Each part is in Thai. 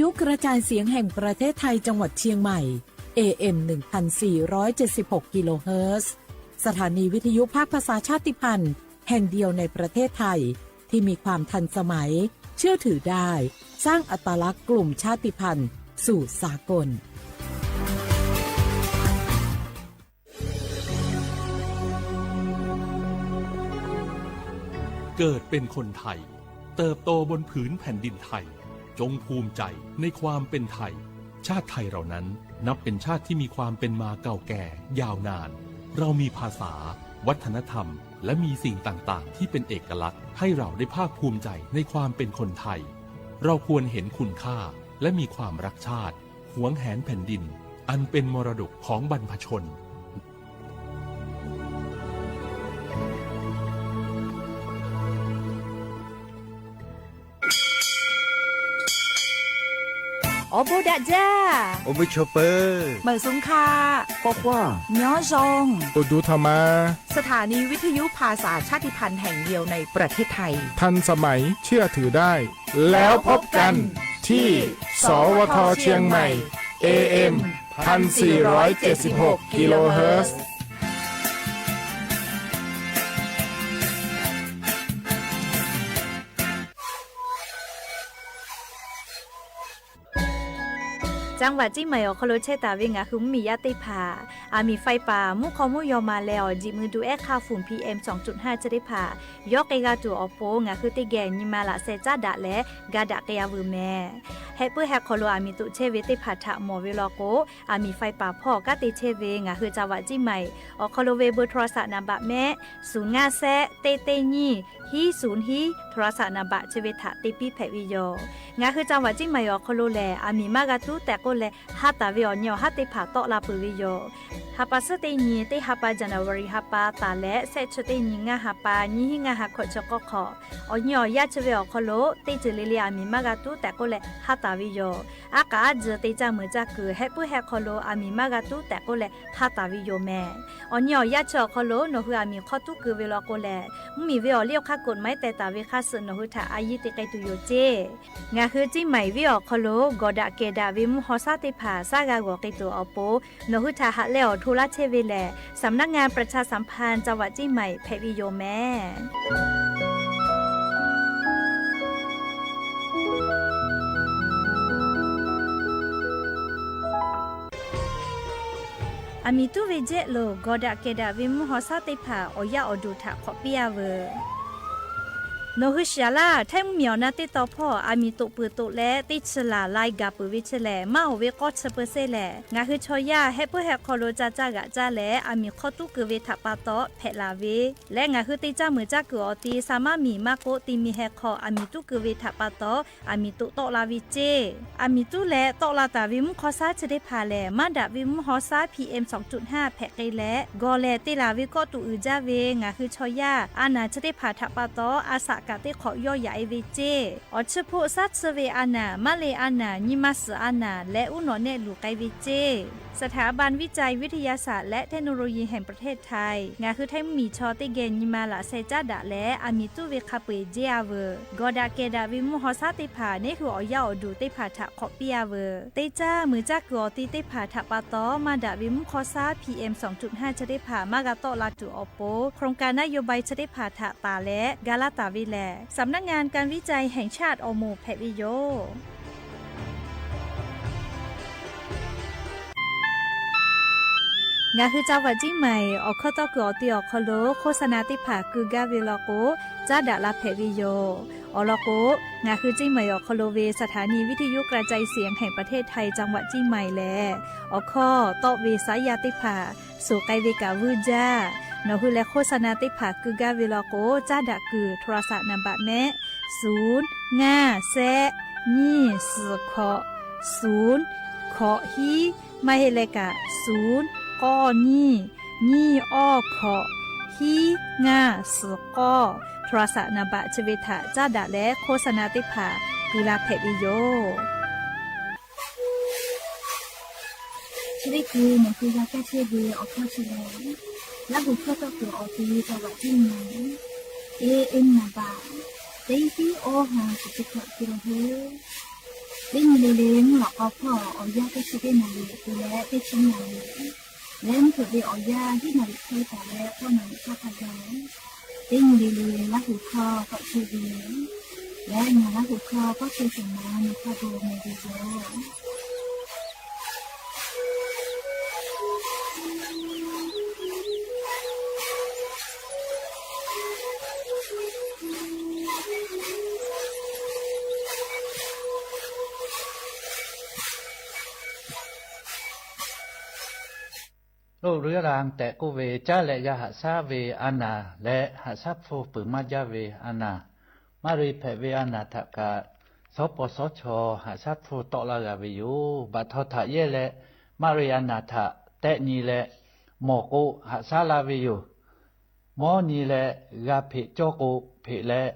ยุกระจายเสียงแห่งประเทศไทยจังหวัดเชียงใหม่ AM 1476 กิโลเฮิรตซ์สถานีวิทยุภาคภาษาชาติพันธุ์แห่งเดียวในประเทศไทยที่มีความทันสมัยเชื่อถือได้สร้างอัตลักษณ์กลุ่มชาติพันธุ์สู่สากลเกิดเป็นคนไทยเติบโตบนผืนแผ่นดินไทยจงภูมิใจในความเป็นไทยชาติไทยเรานั้นนับเป็นชาติที่มีความเป็นมาเก่าแก่ยาวนานเรามีภาษาวัฒนธรรมและมีสิ่งต่างๆที่เป็นเอกลักษณ์ให้เราได้ภาคภูมิใจในความเป็นคนไทยเราควรเห็นคุณค่าและมีความรักชาติหวงแหนแผ่นดินอันเป็นมรดกของบรรพชนโอโบดะจ้าโอเบชอเปอร์เหมอซุงคาป๊อกว่าย้อซงอุดูธรรมาสถานีวิทยุภาษาชาติพันธุ์แห่งเดียวในประเทศไทยทันสมัยเชื่อถือได้แล้วพบกันที่สวทเชียงใหม่ AM 1476 กิโลเฮิรตซ์จังหวัดจีใหม่อคโลเชตาเวงาคือมียาติผามีไฟป่ามุขอมุยอมาแล้วจิมือดูแอค่าฝุ่น PM 2.5 จะได้ผ่ายอกเกกาตัวอโปงาคือติแกนิมาละเซจาดะและกาดะเกยาวือแม่เฮเปแฮคโลมีตุเชเวติผาทะหมอเวลโกมีไฟป่าพ่อกาติเชเวงาคือจังหวัดจีใหม่อคโลเวเบอร์โทรศัพท์นำบะแม่050เตเตญีฮี0ฮีโทรศัพท์นำบะเชเวทะติปีแพวิโยงาคือจังหวัดจีใหม่อคโลแลมีมากาตุแต่ก็แลฮัตตาวิอญอฮัตติผาตอลาปุวิโยฮัปปะสติญีติฮัปปะจันวารีฮัปปะตาและเซชติญีงาฮัปปะญีหิงาฮักขชกขอญอยาชเวอคโลติจิลิลิอามีมากาตุแต่ก็แลฮัตตาวิโยอากาจติจามือจักคือเฮปุเฮคโลมีมากาตุแต่ก็แลฮัตตาวิโยแม่อญอยาชคโลโนฮือมีขอตุคือเวลโกแลมีเวอเลียวคักกฎไม้แต่ตาเวคัสโนฮือทาอายิติไกตุโยเจงาคือจิใหม่วิอคโลกอดะเกดาวิมฮอซาติผาซากากอกิตัวอโปโนหุทาหะเลอทุลาเชเวแลสำนักงานประชาสัมพันธ์จังหวัดจีใหม่เพวิโยแม่มีตุเวเจโลกอดะเกดาวิมฮอซาติผาโอยาอดูทาขอเปียเวโนฮุชาลาแทมเมียวนาติตอพ่อมีตุปือตุและติชลาไลกาปืวิชแลมาเวกอชเปเซแลงาคือชอยาเฮเปแฮคอโลจาจากะจาและมีข้อตุกเวทปาโตเพลาเวและงาคือติจามือจากอตีสามารถมีมาโกติมีแฮคอมีตุกเวทปาโตมีตุโตลาวิเจมีตุและโตลาตาวิมคอซาจะได้พาแลมาดาวิมฮอซา PM 2.5 แพไกและกอแลติลาวิก็ตุอืจาเวงาคือชอยาอานาจะได้พาทปาโตอาสกาติขอย่อใหญ่เวเจอชโพซัตเซเวอานามาเลอานานิมัสอานาและอุโนเนลูไกเวเจสถาบันวิจัยวิทยาศาสตร์และเทคโนโลยีแห่งประเทศไทยงาคือไทยมีชอติเกนิมาละเซจาดะและมีตุเวคาเปเจอาเวกอดาเกดาวิมุฮอซาติผานี่คืออย่าอดูติผาทะขอเปียเวเตจ้ามือจักกอติติผาทะปาตอมาดาวิมุคอซา PM 2.5 จะได้ผามากาโตลาตุอโปโครงการนโยบายจะได้ผาทะตาและกาลาตาวิแลสำนักงานการวิจัยแห่งชาติอโมแพวิโยงาคือจังหวัดจีใหม่ออกข้อต่อคืออติออกคโลโฆษณาติผาคือกาเวลโกจาดาลาเพวิโยอลโกงาคือจีใหม่ออกคโลเวสถานีวิทยุกระจายเสียงแห่งประเทศไทยจังหวัดจีใหม่แลออกข้อต่อเวสายาติผาสู่ไกเวกาวูจ้านอคือและโฆษณาติผาคือกาเวลโกจาดาคือโทรศัพท์นำบะแม่0 5 แซนี่4ขอ0ขอฮีไม่เฮเลกะ0ก้อนี่อ้อขอฮีงาสกอโทรศัพท์นบะชเวทะจ้าดะและโฆษณาติผากุลาเพวิโยชริกูมันคือยาแก้เชื้อเบื่อออกข้อเชื้อแล้วบุคคลตัวตัวออกตีจังหวัดที่ไหนAM นบะเตยที่โอหาสุดที่กิโลเฮิรตซ์เต Đến lì lì ngọt có phở ở gia cái sự cái này từ lẽ cái chính này đến từ việc ở gia cái này thôi cả lẽ con này cho cả đó đến lì lì lá hủ kho có sự gì lẽ nhà lá hủ kho có sự gì mà người ta đồ này đi rồi lúc rứa ràng tệ cô về cha lệ ya hạ sa về ana lệ hạ sa phô bự ma ya về ana mari phe về ana thà cả số po số cho hạ sa phô tọ la gà về yu bà thọ thà ye lệ mari ana thà tệ ni lệ mò cô hạ sa la về yu mò ni lệ gà phe cho cô phe lệ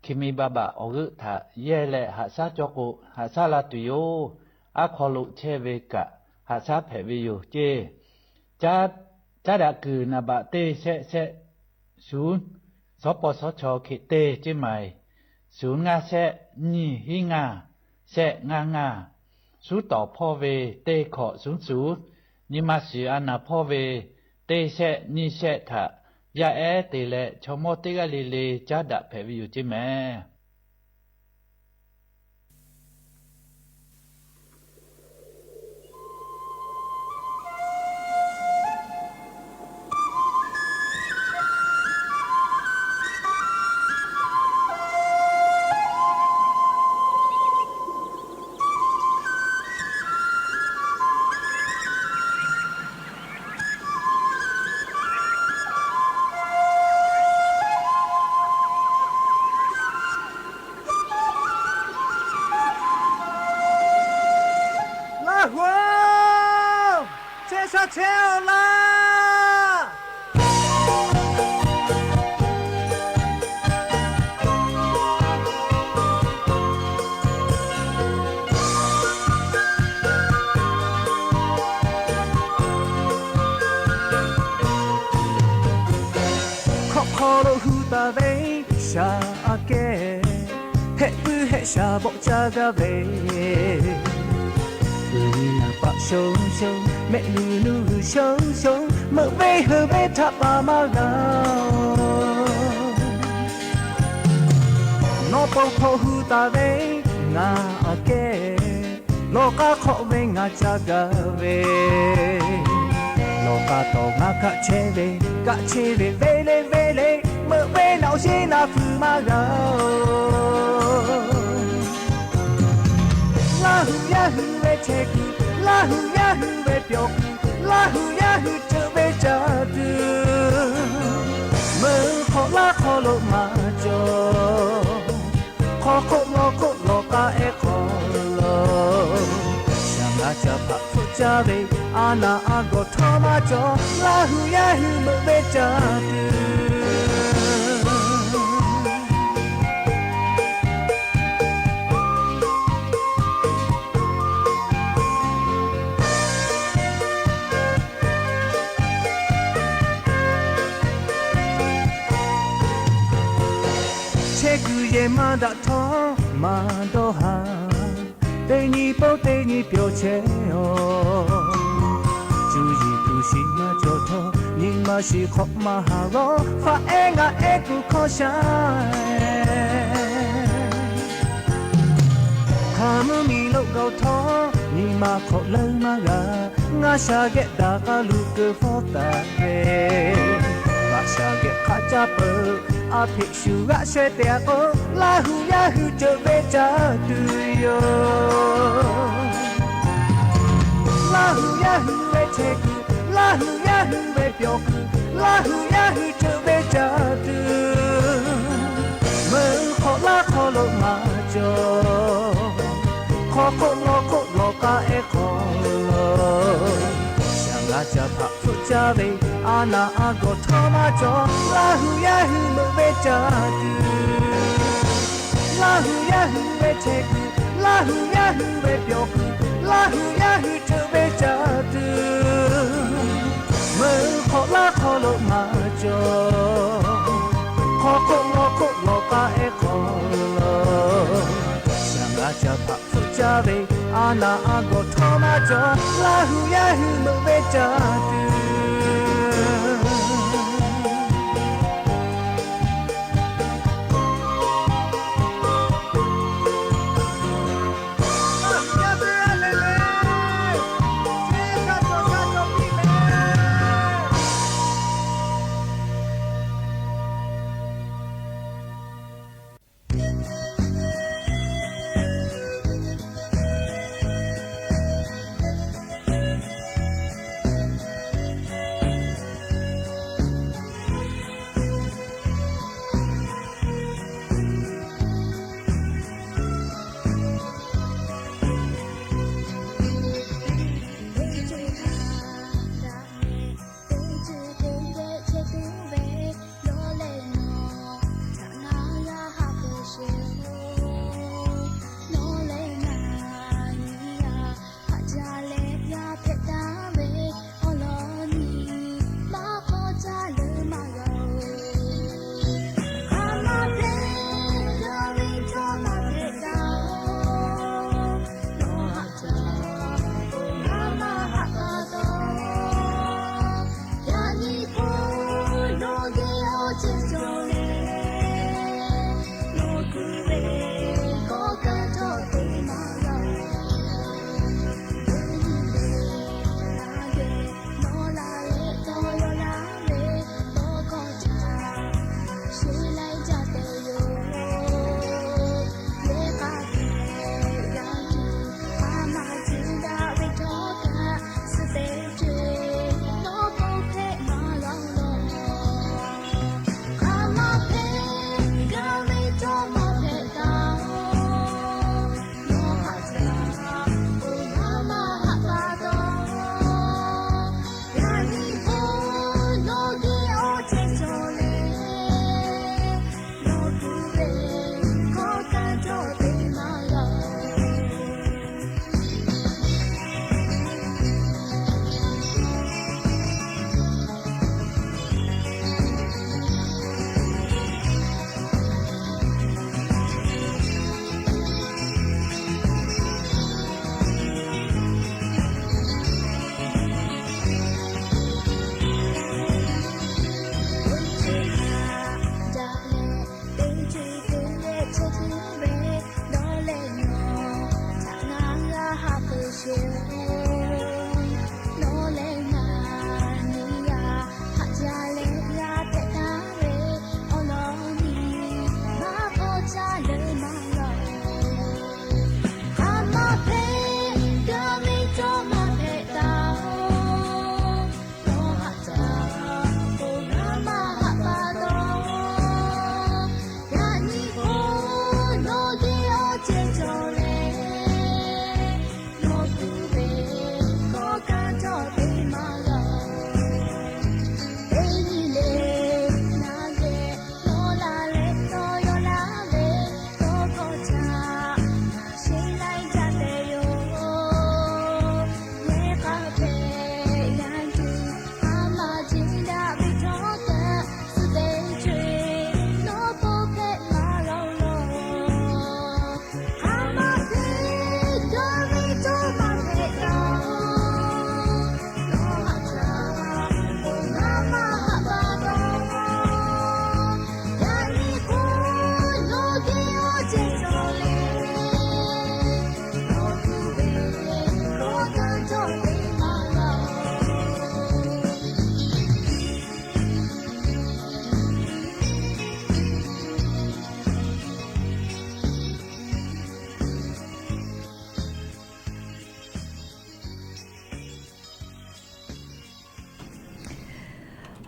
kimi baba ogu thà ye lệ hạ sa cho cô hạ sa la tu yu a khó lụ che về cả hạ sa phe về yu chê cha đã cử na bà tê sẽ xuống số po số cho khi tê chứ mày xuống nga sẽ nhì hi nga sẽ nga xuống tỏ po về tê khó xuống nhưng mà sự anh na po về tê sẽ nhì sẽ thà ya tê lệ cho mô tê ga lì cha đã phải ví dụ chứ mẹ Sa bộ cha ga về người nào bạc sông sông mẹ nu sông sông mơ về hơ về tháp ba ma gao nó bao phô hu ta về ngà kê lo ca khó về ngà cha ga về lo ca to ngà cả che về về lê mơ về nào xí na phu ma gao la hu ya hu về che ku la hu ya hu về biểu ku la hu ya hu trở về cha tư mơ khó lộ mà cho khó lo ca e khó lo sang la cha pa phu cha về ana ago tho ma cho la hu ya hu mơ về cha tư ye ma da tho ma do ha te ni pyo che o ju yi tu shi ma jo tho ni ma shi kho ma ha ro fa e nga e ku kho sha ha mu mi lo go tho ni ma kho lo ma ga nga sha ge da ka lu ke pho ta ve ba sha ge kha cha pe a phi shu ga she te ko la hu ya hu trở về cha tu yo la hu ya hu về che ku la hu ya hu về biểu ku la hu ya hu trở về cha tu mơ khó lo ma cho khó lo ka e khó la cha pa phu cha ve ana ago tho ma cho la hu ya hu mơ về cha tu la hu ya hu về che ku la hu ya hu về biểu ku la hu ya hu trở về cha tu mơ khó lo ma cho khó lo ka e khó lo sang la cha pa phu cha ve နာအကိုထောမကြောလာဟူရဟူမဝဲကြတူ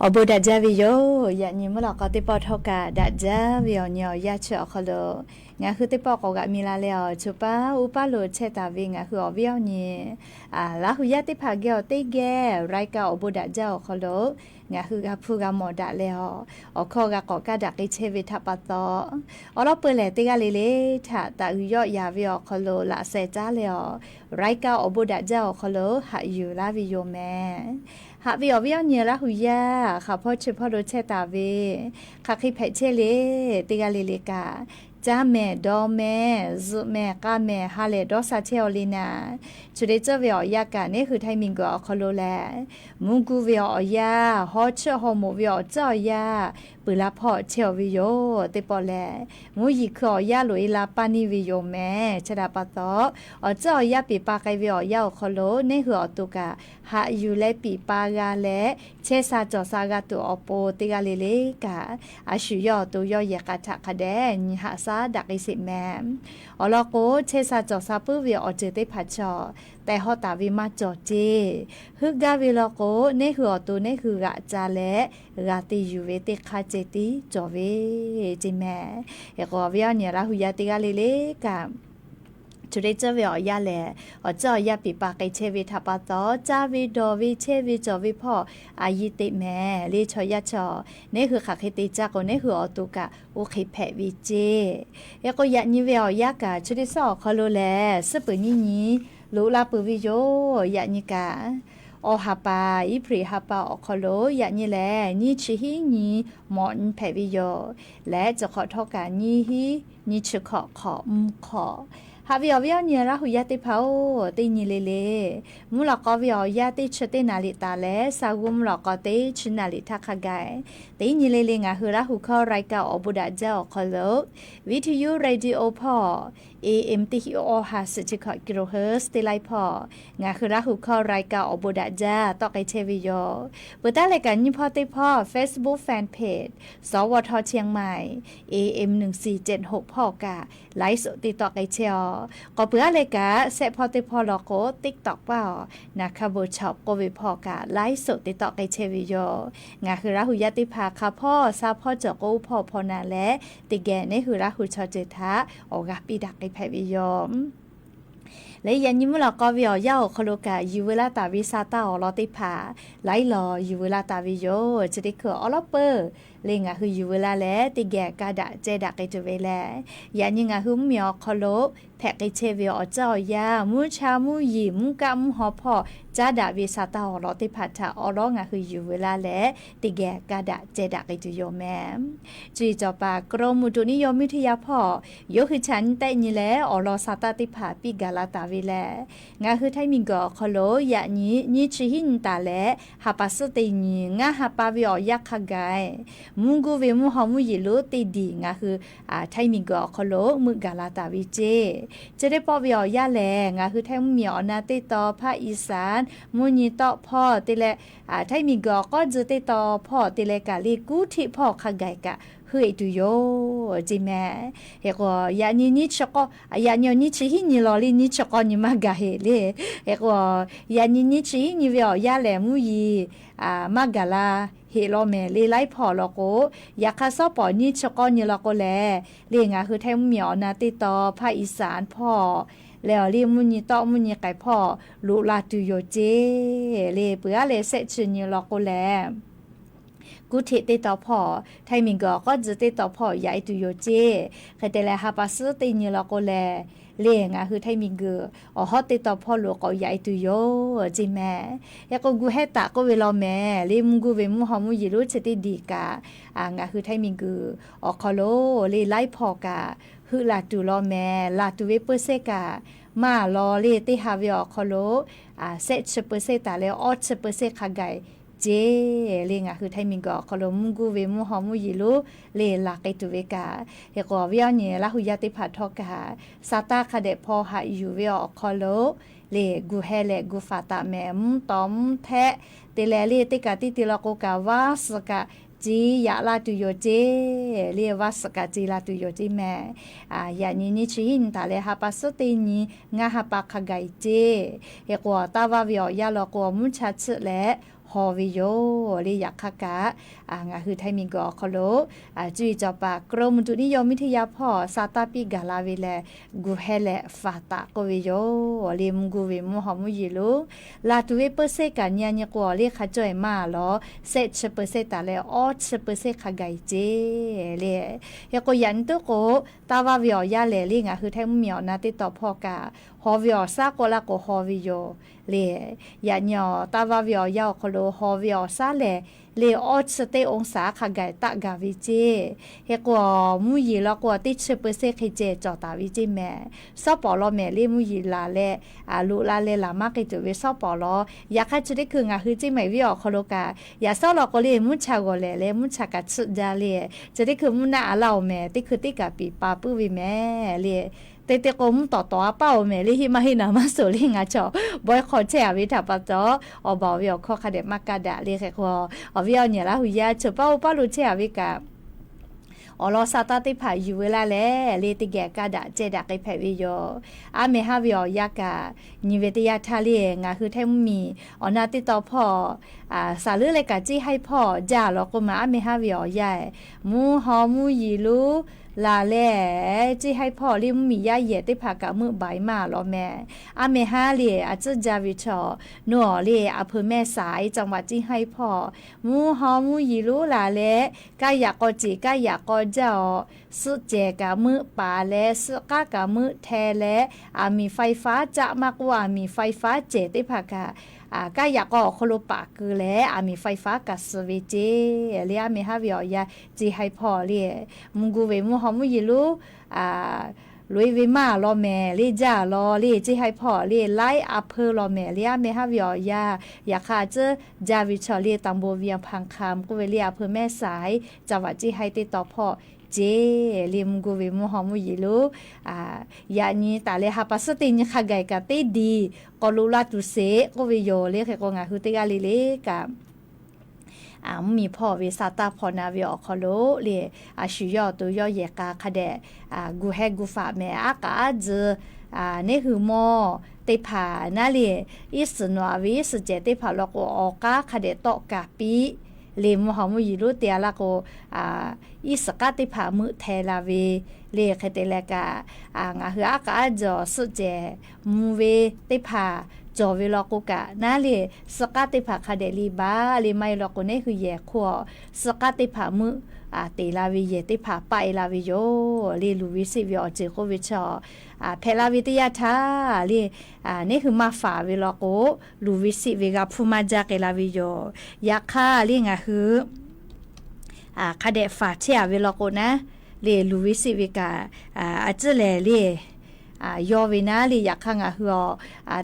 อบูดาจาวิโยยานิมลอกติปอทอกาดาจาวิโยเนียยาเชอคโลงาคือติปอกกะมีลาเลอชุปาอุปาโลเชตาวิงาคืออวิโยนีลาหุยาติภาเกอติแกไรกาอบูดาจาคโลงาคือกะพูกะหมอดาเลออคอกะกอกะดักอิเชวิทัปะตออลอเปเลติกะเลเลทะตะอุยอยาวิโอคโลละเซจาเลอไรกาอบูดาจาคโลหะอยู่ลาวิโยแมหาวิอวิอเนียละหุยาค่ะพ่อชื่อพ่อโดเชตาเวค่ะคิเพเชเลติกาเลเลกา จ้าแม่ดอแม่ซุแม่กาแม่ฮาเลดอซาเทอลีนาชุดเจเวียกานี่คือไทมิงก็คอโลแลมุงกูเวียอยาฮอเชฮอโมเวียเจ้ายาปืลาพอเชอวิโยเตปอแลมูยิคอยาลุยลาปานิวิโยแม่ชดาปะตอเจ้ายาปีปาไกเวียยาคอโลในหัวตุกาหาอยู่และปีปากาและเชซาจอซากาตุอโปติกาเลเลกาอาชุยอตุยอยกาทะคเดนหาซาดักอิสิแมอลโกเชซาจอซาปุเวียอเจเตพัชชอแต่ฮอตาวิมาจอเจฮึกกาวิลโกในหัวตุในคือกะจาและกาติยูเวติคาเจติจอเวจิแมเอกอเวียเนี่ยละหุยาติกาเลเลกาจุดเจวิอยาแลเจ้ายาปีปากไกเชวิทัปะตอจาวิดอวิเชวิจอวิพ่ออายิติแม่ลีชอยาชอนี่คือขักเฮติจักนี่คืออตุกะอุคิแผวิเจเอกยานิเวียกาจุดสอคอโลแลสปุญิญีลูลาปุวิโยยานิกาอฮาปาอิพริฮาปาอคโลยานิแลนี่ชิฮินีมอนแผวิโยและจะขอทอกานี่ฮินี่ชขอขอฮาวิอเนี่ยละหุยาติเผาติญิเลเลมุลกอวิอยาติชเตนาลิตาเลสาวุมลกอติชนาลิทักขกายติญิเลเลงาหุละหุเข้ารายกาอบุดาเจ้าคอโลวิทยุเรดิโอพอAM ที่อหาสิกกิโลเฮิรตซ์ติไลพองาคือละหุเข้ารายการอบุดาจาต่อไกเชวิโยเปิดตารายการยิ่งพอติพ่อ Facebook Fanpage สวทเชียงใหม่ AM 1476พ่อกะไลฟ์สดติดต่อไกเชียวก็เปิดรายการเซพอติพ่อลอโก TikTok เปล่านะคะบูช็อปโกวิพ่อกะไลฟ์สดติดต่อไกเชวิโยงาคือละหุยติภาคาพ่อซาพ่อจอกโกพ่อพอนาและติแกนี่คือละหุชอเจทาออกปีดักแผ่วิยอมและยันยิมลก็วิอยาคโลกายูเวลาตาวิซาตาอลอติผาไลลอยูเวลาตาวิโยจะได้คืออลอเปอร์เลงาคือยูเวลาและติแกกาดะเจดักไอจเวแลยันยิงาหุมมีอคโลแพกไอเชวิอเจ้ายามูชามูยิมกะมหอพอจาดาวิซาตาอลอติผาทาอลองาคือยูเวลาและติแกกาดะเจดักไอจุโยแมจีจอปากรมอุตุนิยมวิทยาพ่อยกคือฉันแต่นี่แลอลอซาตาติผาปิกาลาตาวิแลงาคือไทมิงกอคโลยะนี้นี่ชิหินตาแลหาปัสตินีงาหาปาวิอยักขกายมุงกูเวมุหอมุยิโลติดีงาคือไทมิงกอคโลมุกาลาตาวิเจจะได้ปอวิอยะแลงาคือไทมมีอนาติตอภาคอีสานมุญิตอพ่อติแลไทมิงกอก็จะติตอพ่อติแลกาลีกูทิพ่อขกายกะเฮ้ยดูโยจิแม่เฮก็ยานี่ชก็ยานี่ชิหินี่ลอลีนี่ชก็นี่มากะเฮเลเฮก็ยานี่ชิหินี่เวียยาแลมุยีมากะลาเฮโลเมเลไลพอลโกยาคาซอปอนี่ชก็นี่ลโกแลเลงาคือไทมเหมียวนาติตอภาคอีสานพ่อแล้วเรียมุนีตอมุนีไก่พ่อลูลาตุโยเจเลเปือเลเซชนี่ลโกแลกูเทติต่อพ่อไทมิงก็จะติต่อพ่อใหญ่ตุโยเจเคแต่ละฮาปัสตินี่ละก็แลเลี้ยงคือไทมิงฮอติต่อพ่อลูกก็ใหญ่ตุโยจิแม่ยาก็กูให้ตาก็เวลาแม่ลิมกูเวมุฮามุยิรุชติดีกางาคือไทมิงคอโลลีไลพ่อกะคือลาตุลอแม่ลาตุเวเปเซกามาลอเลติฮาวิอคอโลเซชเปเซตาเลออชเปเซคาไกเจเลงาคือไทมิงก็คลมุกูเวมุฮอมุยิลุเลลาไกตุเวกาเฮก็วิญญาณละหุยติพัททกาซาตาคเดพอหายูเวอคโลเลกูเฮเลกูฟาตาแมมตอมแทเตเลเลติกาติติลโกกาวาสกาจียาลาตุโยเจเรียวัสกาจีลาตุโยจิแม่ยานี่ชินตาเลฮาปัสตินีงาฮาปาคไกเจเฮก็ตาวาวิอยาลโกมุชัดและฮอวิโยลียักขกะงาคือไทมิงกอคโลจุยจอปากรมอุตุนิยมวิทยาพ่อซาตาปิกาลาวิเลกูเฮเลฟาตาโกวิโยลีมกูวิมุฮอมุยิโลลาตุเวเปเซกันญาญกอลีขจอยมาลอเซชเปเซตาเลออชเปเซขไกเจเลยกยันตุโกตาวาวิอยาเลลีงาคือไทมเมียวนาติตอพ่อกา ฮอวิอซาโกลาโกฮอวิโยเลยะญอตาวาวิอยาโคโลฮอวิอซาเลเลออสเตองศาขะไกตะกาวิเจเฮกวมุยีละกวติชเปเซคิเจจอตาวิเจแม่ซอปอลอแม่เลมุยีลาเลลุลาเลลามากิจเวซอปอลอยากให้จะได้คืองาฮือจิไม่วิอคโลกาอย่าซอลอกเลมุชากเลมุชากะสุดาเลจะได้คือมุนาอาลาวแม่ติคือติกาปีปาปุวิแม่เลเตกมต่อเป้าแม่ลิฮิมาฮินามาโซลิงาจอบอยขอแชวิถาปะจออบอวิอขอคาเดมากาดะเลแค่ขออวิอเนี่ยละหุยาเฉเป้าลุแชวิกาอลอซาตาติผาอยู่เวลาแลเลติแกกาดะเจดะไกแผวิโยอาเมฮาวิอยากานิเวตยาทาเลงาคือแทมมีอนาติตอพ่อสาลือเลยกะจี้ให้พ่อจ่าลอก็มาอาเมฮาวิอยามูฮอมูยีลูลาแลจี้ให้พ่อลิมมียาเยติผากะมือใบมาลอแม่อาเมฮาเลอาจจาวิชอนัวเลอำเภอแม่สายจังหวัดจี้ให้พ่อมูฮอมูยีลูลาแลกายากอจิกายากอเจ้าสุเจกะมือป่าและสุกากะมือแทและมีไฟฟ้าจะมากกว่ามีไฟฟ้าเจติผากะก็อยากก็โคโลปากคือแล้วมีไฟฟ้ากับสวิตช์เรียมีฮาวิอยาจีให้พอเลยมุกูเวมุฮอมุยิลูลุยวิมาลอแม่ลีจ้าลอลีจีให้พอลีไล่อัพเพอลอแม่เรียมีฮาวิอยาอยากขาเจอจาวิชอลีตังโบเวียงพังคำกูเวลีอัพเพอแม่สายจังหวัดจีให้ติดต่อพอเจลิมกูวิมุฮอมุยิลูยานี้ตาเลฮาปัสตินขะไกกะติดีกอลูลาตุเซกูวิโยเลเคกงาฮุติกาลิเลกะมีพ่อเวสาตาพอนาวิอคโลเลชิยอตุยอเยกาคะเดกูเฮกูฟาแม่อากาจเนหือมอติผานาเลอิสนวาวิสเจติผาลโกออกาคะเดตอกาปีเลมหอมยิรุเตียละโกอิสกาติผามือเทลาเวเลคเตเลกางาหืออากาจอสุเจมูเวติผาจอเวลโกกะนาเลสกาติผาคาเดลีบาเลไมลโกเนคือแยขัวสกาติผามือเตลาวิเยติผาไปลาวิโยเลลูวิสิวิอเจโควิชอเพลาวิทยาทาเลนี่คือมาฝาเวลโกลูวิสิวิกาพูมาจากเกลาวิโยยาคาเลงะคือคาเดฝาเชียเวลโกนะเลลูวิสิวิกาอาจเลยอวินาลีอยากข้างหัว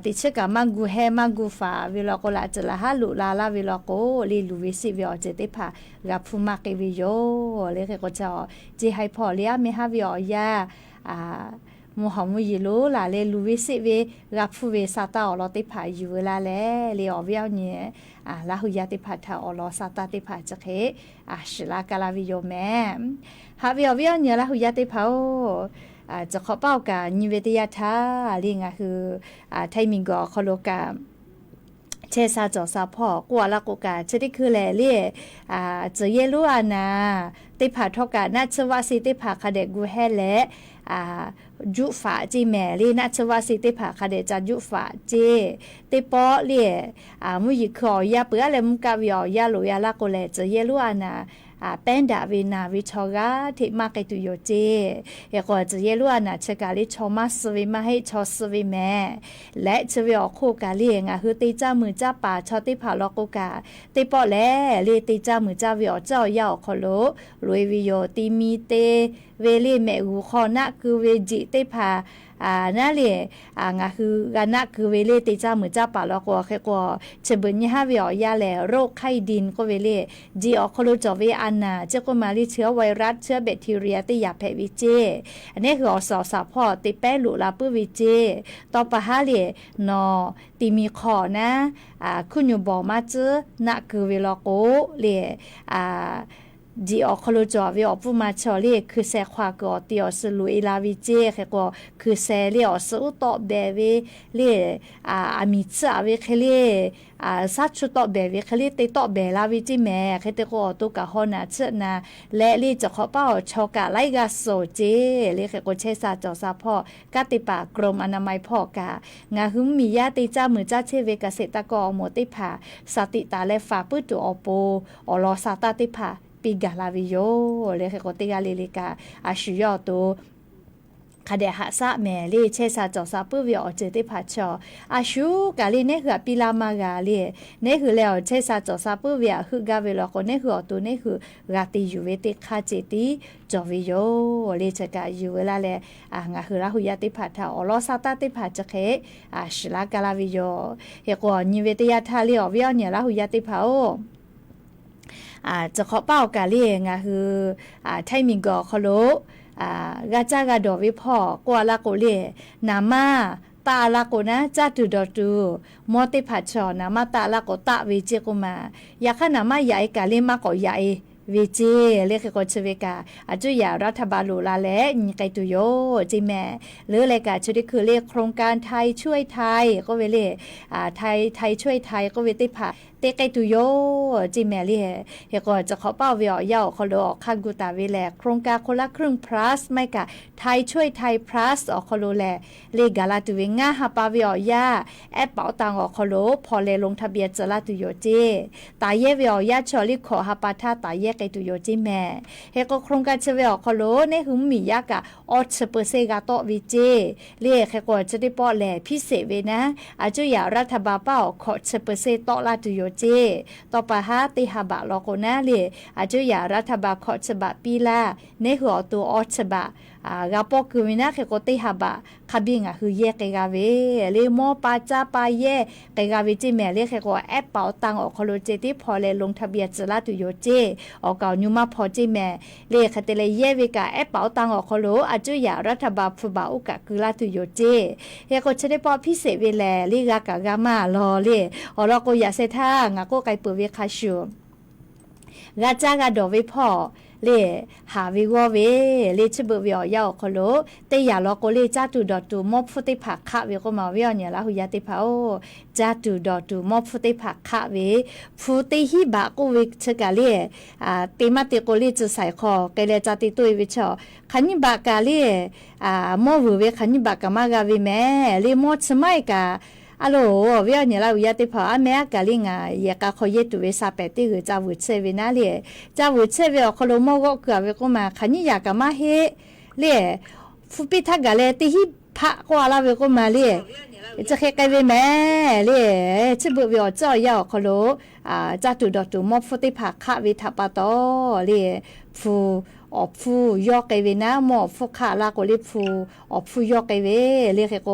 ติเชกามังกูเฮมังกูฟาเวลาโกลาจะละฮาลุลาลาเวลาโกลีลูวิสิวิอเจติผากับพูมาเกวิโยเลเคก็จะจีให้พอเลียเมฮาวิอยามูฮัมมุยิโลลาเลลูวิสิวิกับฟูเวซาตาอลอติผาอยู่ลาเลเลอวิอเนี่ยลาหุยาติผาทาอลอซาตาติผาจะเคชิลากาลาวิโยแม่ฮาวิอเนี่ยลาหุยาติผาจะขอเป้ากับนิเวศยาทาลิงคือไทมิงกอคโลกาเชซาจอซาพ่อกว่าละกกาจะได้คือแลเล่จะเยลูอานาติผาทอกานาชวาสิติผาคาเดกูแฮและยุฝาจีแม่ลีนาชวาสิติผาคาเดจัดยุฝาเจติปอเล่มุยิคอยาเปืออะไรมุกาวิอยาโลยาละโกเลจะเยลูอานาเป็นดาวินาวิชอกาที่มาเกตุโยเจเอกว่าจะเยลวนาเชกาลิชอมาสวิมาให้ชอสวิแม่และเชวิอโคกาเลียงคือตีจ้ามือจ้าป่าชอติผาลอกกาติปอแลเลตีจ้ามือจ้าวิอเจ้ายาคโลรวยวิโยติมีเตเวลีแม่หูคอนะคือเวจิติผานั่นแหละงาคือกานะคือเวเลติจ้ามือจ้าป่าแล้วก็แค่ก็เชบุญยี่ห้าวิอยาแหล่โรคไข้ดินก็เวเลจีออกคโลจอเวอันน่ะเจ้าก็มาลิเชื้อไวรัสเชื้อแบคทีเรียติยาแพวิเจอันนี้คืออสอสาพอติแป้หลุลาปื้วิเจต่อปะฮาเลนอติมีขอนะคุณอยู่บอกมาเจอนะคือเวลาโกเลจีออกคโลจอวิออกผู้มาชอเลคือแซควากอติอสลุยลาวิเจแค่ก็คือแซเลอสอุตอเบเวเลอามิซาเวเคเลซัดชุตอเบเวเคเลติตอเบลาวิจิแม่แค่ตะก็ตุกะฮอนาเชนาและลีจะขอเป้าชอกะไลกาโซเจเลแค่ก็เชซาจอซาพ่อกะติปากรมอนามัยพ่อกะงาหึมมียาติจ้ามือจ้าเชเวเกษตรกรโมติผาสติตาและฝาปื้ตุอโปอลอซาตาติผาปีกาลาวิโยเลยค่ะก็ติกาลิลิกาอาชิยอโต คาเดหะซะแม่ลีเชซาจอซาปื้อวิอเจติผาชออาชูกาลีเนหือปิลามากาลีเนหือแล้วเชซาจอซาปื้อวิหือกาเวลอโกเนหือตัวเนหือกาติอยู่เวติคาเจติจอวิโยลีเจกาอยู่เวลาแลงาหือละหุยาติผาทาอลอซาตาติผาจะเคชลากาลาวิโยเฮกอนิเวติยาทาลีอวิอเนี่ยละหุยาติผาโอจะขอเป้ากาลีงาคือไทมิงกอคโลกาจากาดอวิพ่อกว่าละโกเลนามาตาละโกนะจัตุดอตูมอติผัดชอนามาตาละโกตะวิเจกุมาอยากขนามาใหญ่กาเลมาก็ใหญ่วิเจเรียกก็ชเวกาอาจุยารัฐบาลลาแลนี่ไกตุโยจิแม่หรืออะไรกาชุดคือเรียกโครงการไทยช่วยไทยก็เวเลไทยช่วยไทยก็เวติผาเตไกตุโยจิแม่เรียเฮก็จะขอเป้าวิอยาเขาโลออกคันกูตาเวแลโครงการคนละครึ่ง plus ไม่กะไทยช่วยไทย plus ออกเขาโลแลเลกาลาตุเวงาฮาปาวิอยาแอปเป๋าตังออกเขาโลพอเลลงทะเบียนจะลาตุโยเจตาเยวิอยาชอลิขอฮาปาทาตาเยไกตุโยจิแม่เฮก็โครงการเชเวออกเขาโลในหุมมียากะออชเปอร์เซกาโตวิเจเรียกก็จะได้ปอแลพิเศษเวนะอาจุยารัฐบาลเป้าขอชเปอร์เซโตลาตุโยเจต่อไปหาติหาบะลอโกนาเลอาจุยารัฐบาลขอฉบับปีลาในหัวตัวออฉบับกาปอกุมินะเคโกติหาบะคาบิงะคือเยกกาเวเลโมปาจาปาเยกกาเวจิแม่เลเคโกแอปเป๋าตังออกคโลเจติพอเลลงทะเบียนจะลาตุโยเจออกเก่าญูมาพอจิแม่เลคเตเลเยเวกาแอปเป๋าตังออกคโลอาจุยารัฐบาลฟุบาอุกะคือลาตุโยเจเฮโกชะได้ปอพิเศษเวแลลิกากากามาลอเลอรอโกยาเซทางาโกไกปุเวคาชูกาจากาดอเวพ่อเลหาวิวเวเลชเบวิอยาคโลเตยาลอโกเลจาตุดอตูมอฟุติผักคะเวก็มาเวเนี่ยละหุยาติภาโอจาตุดอตูมอฟุติผักคะเวฟุติฮิบะโกเวชกาเลติมาติโกเลจะใส่คอเกเลจาติตุยวิชอขันบากาเลมอเวขันบากามากาเวแม่เลมอชไมกาอะโลเวียเนี่ยเราอยากติพอแม่กะลิงอยากขอเยตุเวซาเปติคือจาวุเชเวนาเลจาวุเชเวอคโลมอก็เกือบเวก็มาคันนี้อยากกะมาเฮเลฟุปิทักกะเลติฮิพะกว่าลาเวก็มาเลจะเคกะเวแม่เลชบุเวอจ่อยาคโลจาตุดอตุมอฟุติภะคะเวทัปปะตอเลฟูออกฟูยอกไกเวนะหมอฟูขาลาโกลิฟูออกฟูยอกไกเวเรียกโก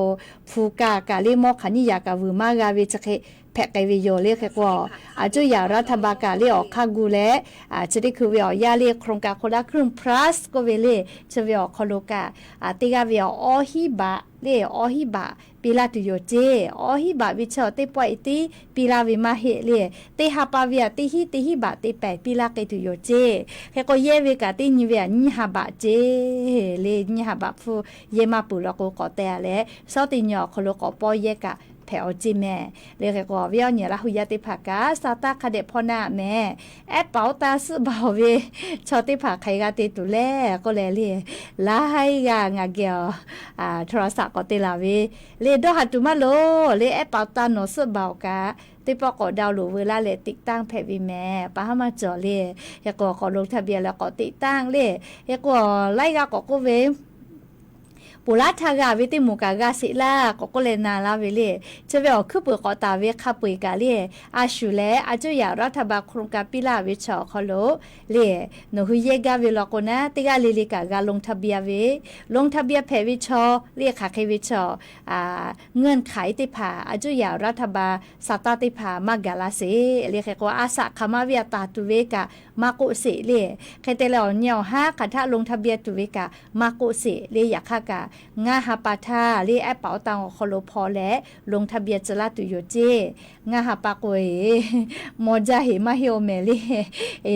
ฟูกาลิมอขันยากาวูมากาเวจะเคแพกไกเวโยเรียกว่าอาจุยารัฐบาลกาเรียออกคากูและจะได้คือเวอยาเรียกโครงการคนละครึ่ง plus ก็เวเลจะเวอคโลกาติกาเวออฮิบะเลออฮิบะปีลาตุโยเจออฮิบะวิชอเตปอยติปีลาวิมาเฮเลเตหาปาเวติฮิบะเตแปปีลาเกตุโยเจเฮก็เยเวกาตินิเวนิหาบะเจเลนิหาบะฟูเยมาปุลโกกอเตและซอติญอคโลกอปอเยกะแผวจิแม่เรียกว่าเวียเนี่ยละหุยาติภากาสาตาคเดพอนาแม่แอปเป๋าตาสุบาเวชอติภาใครกาติตุแลก็แลเรียลาให้กางาเกียวโทรศัพท์ก็ติลาเวเลดอหัตุมาโลเลแอปเป๋าตาโนสุบากาติปอกอดาวหลูเวลาเลติดตั้งแพวิแม่ป้ามาจ่อเลยก็ขอลงทะเบียนแล้วก็ติดตั้งเลยก็ไล่กาก็เวปุระทากาวิติมุกากาสิลาก็เลนาลาเวเลจะเวอคือเปิดกอตาเวคาปุยกาเลอาชูเลอาจุยารัฐบาลโครงการปิลาวิชอคโลเลนหุเยกาเวลโกนะติกาลิลิกากาลงทะเบียเวลงทะเบียเพวิชอเรียกขาเควิชอเงื่อนไขติผาอาจุยารัฐบาลสตาติผามากาลาเสเรียกว่าอาสะคามาเวียตาตุเวกามากุเสเลเคเตเลอเนียวห้าขันทะลงทะเบียตุเวกามากุเสเลอยากากางาฮาปาทาเรียแอปเป๋าตังคโลพอและลงทะเบียนจะลาตุโยเจงาฮาปาโกยโมจาหิมาเฮโอเมลี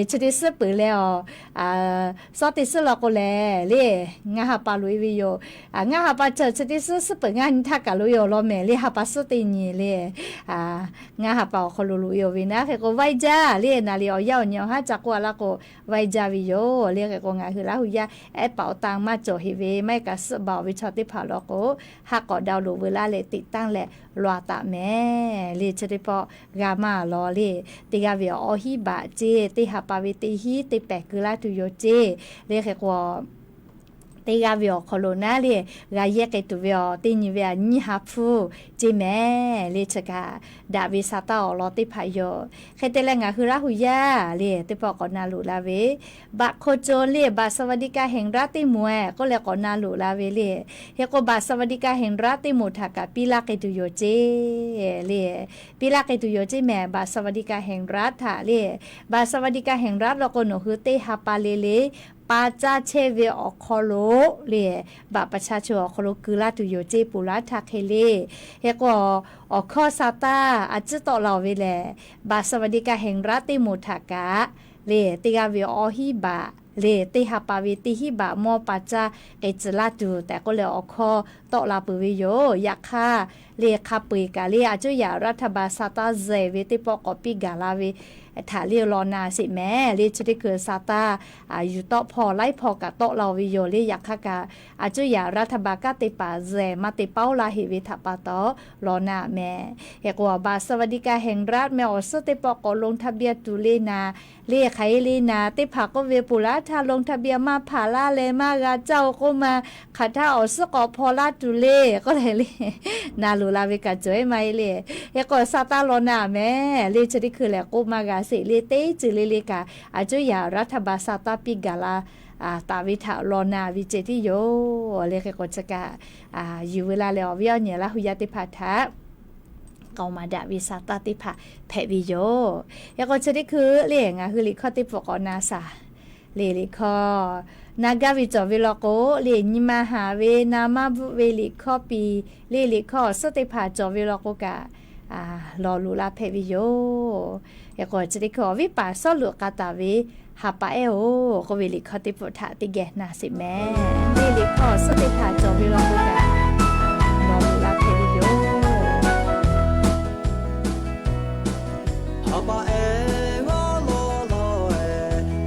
ชดิสปือแล้วซอติสลอโกแลเลงาฮาปาลุยวิโยงาฮาปาเจชดิสปืงานทักกะลุโยโลเมลีฮาปาสตินีเลงาฮาปาคโลลุโยวินะเคโกไวจาเลนาลีอยาวเนียวฮาจักว่าละโกไวจาวิโยเลเคโกงาคือละหุยาแอปเป๋าตังมาโจฮิเวไม่กะสบาวิชติผาลโกหักกอดาวลูเวลาเลติตั้งแหละลวตะแม่เลชติปอกามาลอเลติกาเวอฮิบะเจติหาปาวิติฮิติแปกุลาตุโยเจเลเคกว တေကပြောခလိုနာလေဂါရက်ကေတူပြောတင်းညီပြောညီဟာဖူဂျိမဲလေချကဒါဗီစာတောလောတိဖာယောခဲတဲလငါခူရာဟူယာလေတေပေါကနာလူလာဝေဘာခိုချိုလေဘာစဝဒီကာဟင်ရာတိမွဲကိုလေကနာလူလာဝေလေဟေကိုဘာစဝဒီကာဟင်ရာတိမူထာကပီလာကေတူယောဂျေလေပီလာကေတူယောဂျေမဲဘာစဝဒီကာဟင်ရာထာလေဘာစဝဒီကာဟင်ရာလောကနိုဟူတေဟာပါလေလေปาจาเชเวอคอโลเลบะประชาชนอคอโลคือลาตุโยเจปุลาทาเคเลเฮก็อคอซาตาอาจตอลาเวเลบาสวัสดิกาแห่งรัฐติโมทากะเลติกาเวอฮิบะเลติฮาปาเวติฮิบะมอปาจาเกจลาตุแต่ก็เลอคอตอลาปุเวโยยักค่ะเลคาปุยกาเลอาจุยารัฐบาลซาตาเซเวติปอกอปิกาลาเวถาเรียรอนาสิแม่เรียจะได้เกิดซาตาอยู่โตพอไล่พอกะโตเราวิโยเรียอยากกะอาจุยารัฐบาลกติปาเซมาติเป้าลาหิวิทปาโตรอนาแม่เอกว่าบาสวัสดิการแห่งรัฐแม่อสติปอกลงทะเบียนตุเลนาเรียไขลีนาติผาก็เวปุระถ้าลงทะเบียนมาผาลาเลมากาเจ้าก็มาขัดถ้าอสกอพอลาตุเลก็เลยเรียนาลูลาเวกาจอยไม่เลยเอกว่าซาตารอนาแม่เรียจะได้คือแหละก็มากาสิเลเตจิเลเลกาอาจุยารัฐบาลซาตาปิกาลาตาวิทารอนาวิเจติโยเลกก็จะกะอยู่เวลาแล้ววิญญาณละหุยติพัทธะกอมาดาวิสาตติภะแพวิโยยก็จะได้คือเรียงคือลิคอติปกอนาสาลิคอนากาวิจวิโลโกเรียนิมหาเวนามาบุเวลิคอปีลิคอสติภะจวิโลโกกะรอลูลาแพวิโยยก็จะได้คือวิปัสสลุกาตาเวหาปะเอโอก็วิลิคอติปทะติแกนาสิแม่ลิคอสติภะจวิโลโกกะรอลูลาแพวิโยApa ngolo lo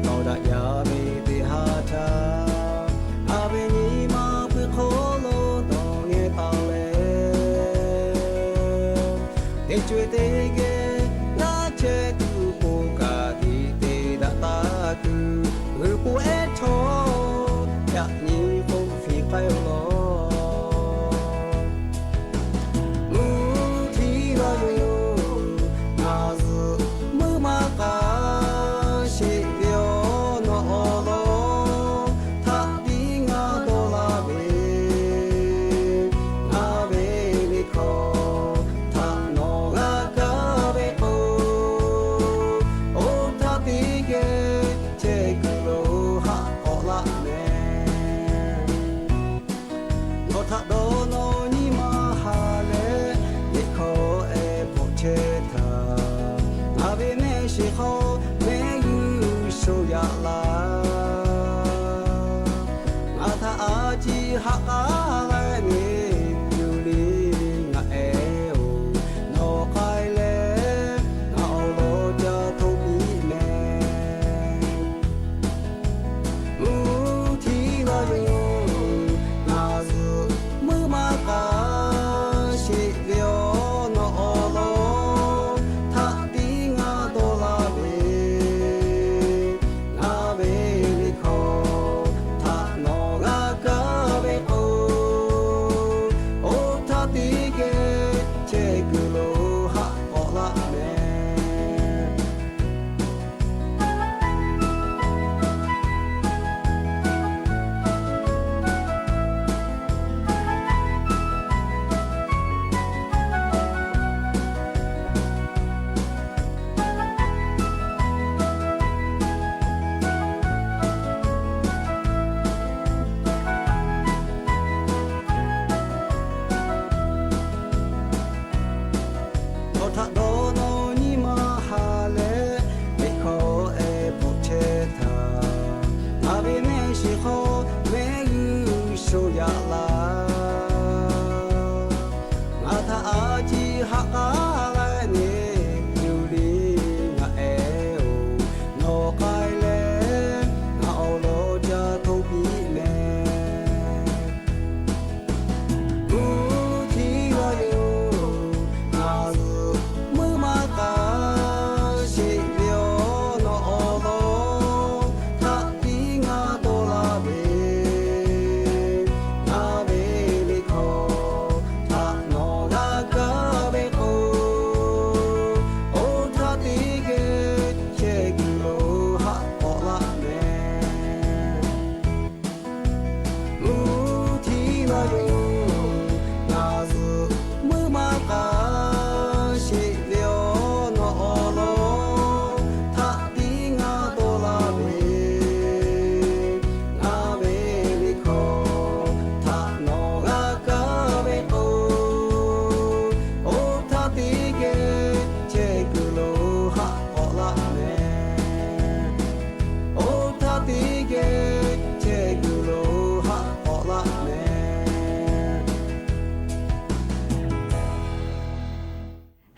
no da ya mi di ha ta ave ni ma pu kho lo do nge ta le te chue te ge la che tu pu ka di te da ta tu pu e tho ya ni pu fi kai lo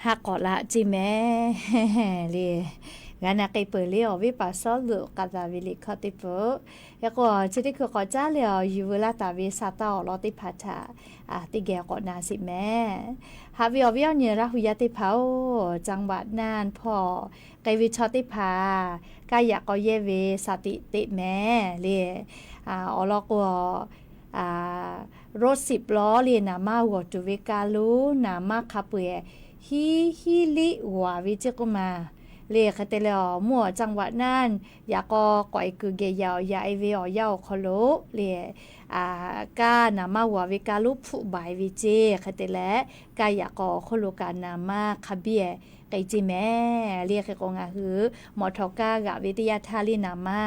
ฮักกอละจิแม่เลยงานนักไปเปิดเลี้ยววิปัสสนากาตาวิลิคติปุแล้วก็จะได้คือก็จ้าเลี้ยวอยู่เวลาตาวิสาตาอลอติพัชาติแกก็นาสิแม่ฮาวิอวิอเนี่ยระหุยติเผาจังหวัดน่านพ่อไกวิชอติพากายก็เยเวสติติแม่เลยอลอกรถ10 ล้อเลยนามาหัวจุเวกาลูนามาคาเปฮิลิหัววิจิกุมาเรียกแต่ละมั่วจังหวัดนั่นอยากก็ก่อยคือเกยาวยาไอเวียาวคโลเรียกานามาหัววิกาลุผู้บายวิเจคแต่ละกายอยากก็คโลกานามาคาเบียไกจิแม่เรียกกงหือหมอทอกากะวิทยาทาลินามา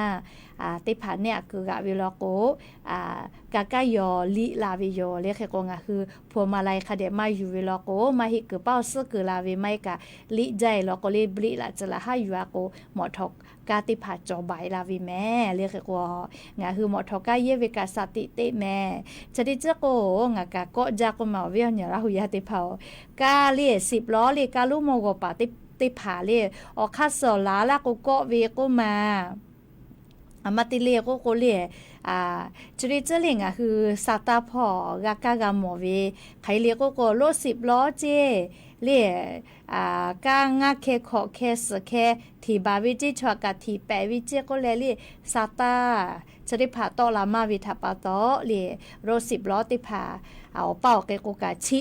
ติผ่านเนี่ยคือกะวิลโกกากายอลิลาวิโยเรียกกงคือพวมาลัยคาเดมาอยู่วิลโกมาฮิคือเป้าซึคือลาวิไม่กะลิใจลโกลิบลิละจะละให้อยู่โกหมอทอกกาติผ่าจอบายลาวิแม่เรียกกงาคือหมอทอกาเยวิกาสติเตแม่จะได้เจ้าโกงากะก็จากมาเวียเนี่ยราหุยาติเผากาเลีย10 ล้อเลียกาลุโมโกปาติผ่าเลียออกคาสอลาละโกโกเวโกมามาติเลียโกเลียจุดเจริญคือซาตาพอกากากามเวใครเลียโกรถ10 ล้อเจเลียกางาเคขอเคสเคทีบาวิจิชวกะทีแปวิจิก็เลยเลียซาตาจะได้ผ่าต่อลามาวิทาปาต่อเลียรถ10 ล้อติผ่าเอาเป่าเกโกกะชิ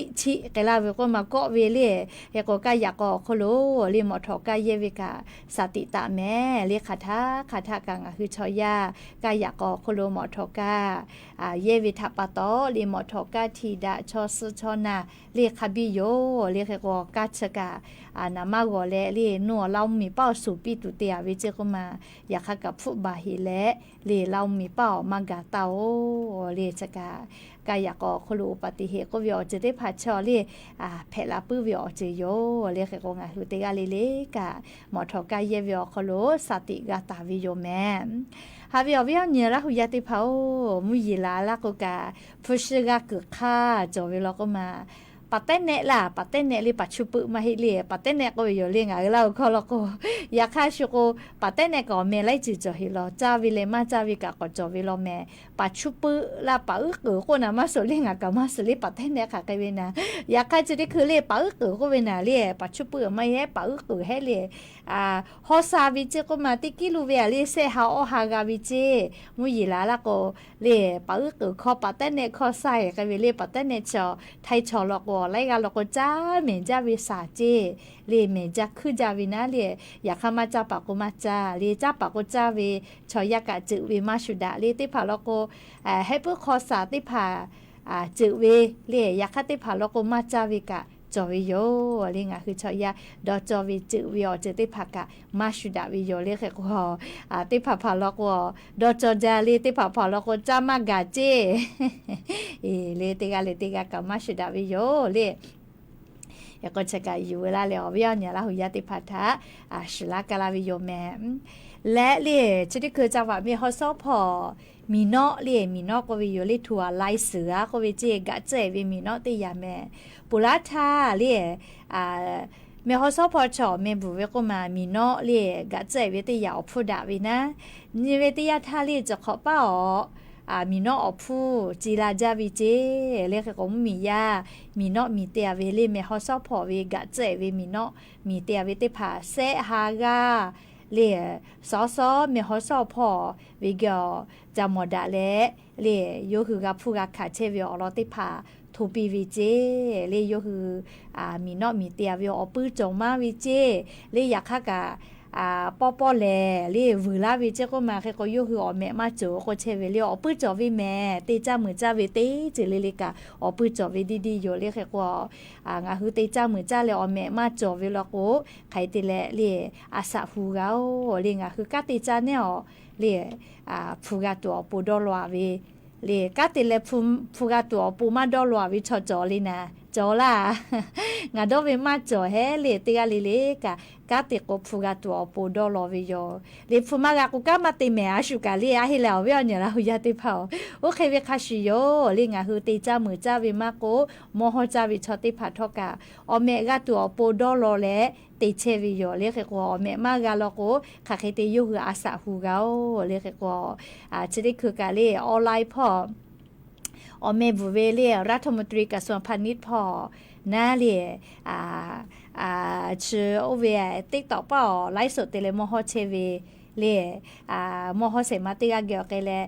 เกลาเวก็มาเกาะเวเลียเกโกกะอยากก็โคโลเลียหมอทอกะเยวิกาสติตะแม่เลียคาถากังคือชอยากะอยากก็โคโลหมอทอกะเยวิทาปาต่อเลียหมอทอกะทีดะชอสชอนาเลียคาบิโยเลียเกโกกะชกะนามาโกเลเลียนัวเรามีเป้าสุปิตุเตียวิเจก็มาอยากกับฟุบาฮิเลเลียเรามีเป้ามากาเตาเลียชกะกายก็ครูปฏิเหตุก็วิอจะได้ผ่าชอเลีแผลละปื้อวิอจะโยเรียกก็งาคือเตกาลิเลกะหมอทอกายเยวิอคโลสติกาตาวิโยแมฮาวิอวิอเนี่ยละหุยติเผามุยลาละก็กะพุชกะกึค่าจวิลก็มาปัตเตเนล่ะปัตเตเนลิปัจจุปมาให้เลียปัตเตเนก็อยู่เลียงอ่ะเราเขาเราก็อยากให้ชุกปัตเตเนก็เมลัยจิจ่อให้เราจ้าวิเลมาจ้าวิกะก็จ่อวิเราแม่ปัจจุปล่ะปะอึกคนน่ะมาสุเลียงอ่ะก็มาสุเลีปัตเตเนค่ะก็เวนะอยากให้จะได้คือเลียปะอึกก็เวนะเลียปัจจุปไม่ให้ปะอึกให้เลียฮอซาวิเจก็มาติกิลูเวียเลียเซฮาโอฮากาวิเจมุยลาละก็เลียปะอึกข้อปัตเตเนข้อใส่ก็เวเลียปัตเตเนจ่อไทยจ่อละก็ไล่เราก็จ้าเหม็นจ้าวิสาเจเรียเหม็นจ้าคือจ้าวินะเรียอยากเข้ามาจ้าปากก็มาจ้าเรียจ้าปากก็จ้าวิชอยากะจืวิมาชุดาเรียติผ่าเราก็ให้เพื่อคอสาติผ่าจืวิเรียอยากเข้าติผ่าเราก็มาจ้าวิกะจอวิโยเรียงคือชอยาดอจอวิจืวิอจืติผ่ากะมาชุดาวิโยเรียกก็ติผ่าผ่าเราก็ดอจอจาเรียติผ่าผ่าเราก็จ้ามากะเจเรียติกะกะมาชุดาวิโยเรียก็จะกอยู่เวลาเลี้ยวเนี่ยเราหุยติพัทะชลากาลาวิโยแมและเลี่ยจะได้คือจังหวะมีฮอสพอมีเนาะเลี่ยมีเนาะก็วิโยลิทัวไลเสือก็วิเจกะเจวิมีเนาะติยาแม่ปุราชาเลี่ยเมฮอสพอชอเมบุเวก็มามีเนาะเลี่ยกะเจวิติยาพูดาวินะนี่เวติยาทาเลี่ยจะขอป้ามีเนาะอผู้จีราจาวิเจเรียกก็มียามีเนาะมีเตียเวลีเมฮอซอพอเวกะเจเวมีเนาะมีเตียเวติผาเซฮากาเลียซอเมฮอซอพอเวกอจามอดาเลเลียโยคือกะผู้กะขาเชเวอลอติผาทูปีวิเจเลียโยคือมีเนาะมีเตียเวอปื้อจงมาวิเจเลียอยากค่ะกะป้อแลเรียเวลาวิเจก็มาแค่ก็อยู่คืออแม่มาจ่อก็เชเวเลียอปื้อจ่อวิแม่ตีจ้ามือจ้าเวตีจิเลลิกะอปื้อจ่อวิดีๆอยู่เรียแค่ก็งาคือตีจ้ามือจ้าแล้วอแม่มาจ่อเวลาก็ใครติแลเรียอาสะฮูกาเรียงคือกะตีจ้าเนี่ยเรียฟูกาตัวปูดอลวาเวเรียกะติแลฟูกาตัวปูมาดอลวาวิชอจ่อลินะ จอล่ะงาโดเวมาจอเฮเลติกาลิเลกากาติโกฟูกาตัวปูดอลอวิโยเลฟูมากากูกามาติเมอาชูกาลีอาฮิลาเวียเนี่ยละหุยาติเผาโอเคเวคาชิโยเลงาฮูติจามือจาวิมาโกโมโหจาวิชอติผัดทอกาอเมกาตัวปูดอลอเลติเชวิโยเลเคกัวเมมากาลโกคาเคติยูฮืออาสาฮูกาโอเลเคกัวจะได้คือกาเลออนไลน์พออเมบุเวเลียรัฐมนตรีกระทรวงพาณิชย์พอนาเลียชื่อโอเวติ๊กต็อกเปล่าไลฟ์สดเตเลโมโฮเชวีเลียโมโฮเสมาติกาเกียวกันเลย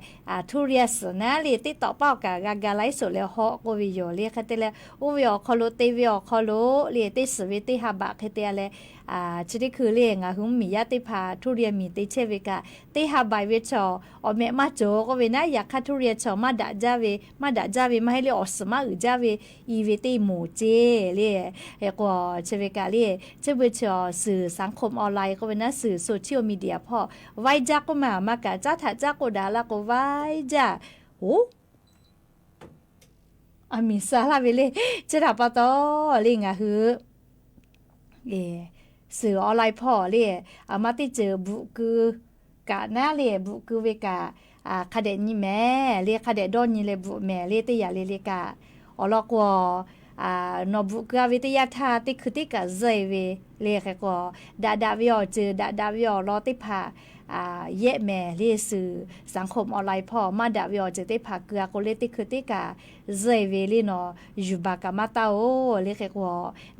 ทุเรียสนะเลียติ๊กต็อกเปล่ากากาไลฟ์สดเลยฮอกวิโยเลียคัตเตเลโอเวอคอโลเตวิอคอโลเลียติสวิติฮาบะคัตเตเลจะได้คือเลียงหุมมียาติพาทุเรียนมีติเชวิกาติฮาบายเวชอเมมาโจก็เวนะอยากคัทุเรียนชอมาดาจาเวมาให้เลียอสมาจาเวอีเวติหมูเจเลียเอกว่าเชวิกาเลียเชวิชสื่อสังคมออนไลน์ก็เวนะสื่อโซเชียลมีเดียพอไว้จักก็มากะจ้าถ้าจักก็ดาละก็ไว้จ้าโอ้อามิซาลาเวเลจะดับปะตอลิงหือสื่อออนไลน์พ่อเลียมาติเจอบุคือกะหน้าเลียบุคือเวกาคาเดนี่แม่เลียคาเดดอนนี่เลยบุแม่เลียติยาเลียกาอลอกวนอบุกาวิทยาธาติคือติกะเจเวเลียกก็ดาวิอเจอดาวิอรอติพาเยะแม่เลียสื่อสังคมออนไลน์พ่อมาดาวิอเจติพาเกือโกเลติคือติกะเจเวลีเนาะอยู่บากามาตาโอเลียกว่า